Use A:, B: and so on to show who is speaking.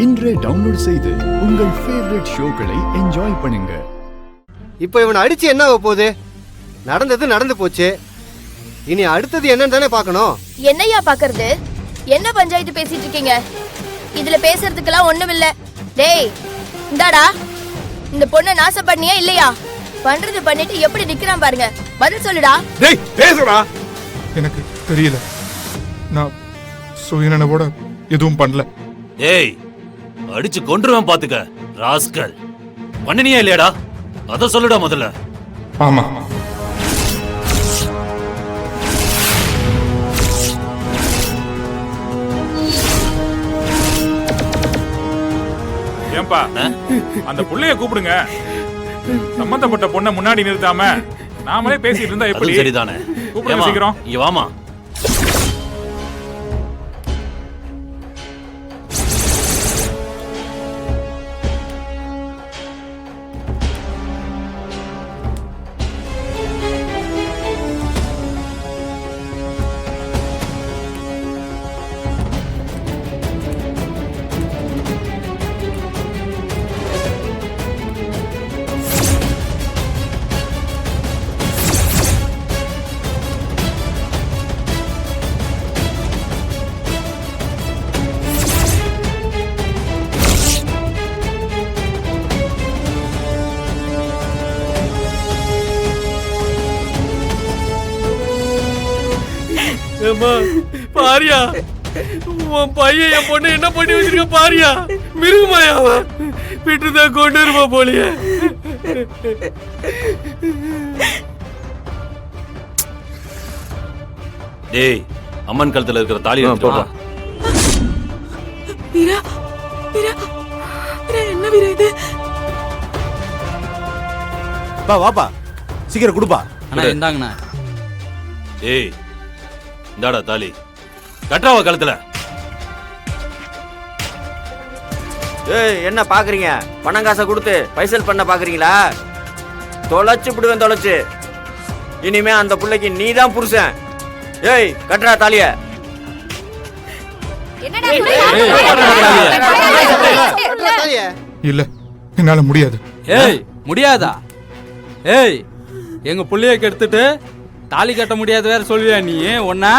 A: இன்றே டவுன்லோட் செய்து உங்கள் ஃபேவரட் ஷோக்களை என்ஜாய் பண்ணுங்க.
B: இப்போ இவனை அடிச்சு என்ன ஆக போகுது? நடந்தது நடந்து போச்சு. இனி அடுத்தது என்னன்னு தானே பார்க்கணும்.
C: என்னையா பாக்குறது? என்ன பஞ்சாயத்து பேசிட்டு இருக்கீங்க? இதுல பேசுறதுக்கெல்லாம் ஒண்ணும் இல்ல. டேய் இந்தாடா, இந்த பொண்ணை நாசம் பண்ணியா இல்லையா? பண்றது பண்ணிட்டு எப்படி நிக்கிறான் பாருங்க. பதில் சொல்லுடா.
D: டேய் பேசுடா. எனக்கு தெரியல, நான் சுயநனவோட எதுவும் பண்ணல.
E: ஏய் அடிச்சு கொன்றுவேன் பாத்துக்க ராஸ்கல். பண்ணினியா இல்லையாடா? அத சொல்லுடா முதல்ல.
D: ஆமா,
F: ஏன்பா அந்த புள்ளைய கூப்பிடுங்க. சம்பந்தப்பட்ட பொண்ணை முன்னாடி நிறுத்தாம நாமளே பேசிட்டு இருந்தா எப்படி?
E: சரிதானே,
F: கூப்பிடுங்க சீக்கிரம்.
E: இங்க வாமா.
G: பாரியா, உன் பையன் என் பொண்ணு என்ன பண்ணி வச்சிருக்க பாரியா. மிருகமாயா அவன் விட்டுதான் கொண்டு இருப்பா போலியே.
E: டேய் அம்மன் கழுத்துல இருக்கிற தாலி
G: போப்பா.
H: வீரா வீரா வீரா, என்ன வீரா இது?
I: பா வாப்பா, சீக்கிரம் கொடுப்பா.
G: அண்ணா இந்தாங்கண்ணா.
E: ஏய் இந்தாடா தாலி, கட்டுறாவா கழுத்துல.
I: ஏய் என்ன பாக்குறீங்க? பணம் காசை கொடுத்து பைசல் பண்ண பாக்குறீங்களா? தொலைச்சு விடுவேன் தொலைச்சு. இனிமே அந்த புள்ளைக்கு நீ தான் புருஷன். ஏய் கட்டுறா தாலிய.
D: இல்ல, என்னால முடியாது.
G: ஏய் முடியாதா? ஏய் எங்க புள்ளைய கெடுத்துட்டு தாலி கட்ட முடியாது வேற சொல்லுவியா நீ? ஒன்னா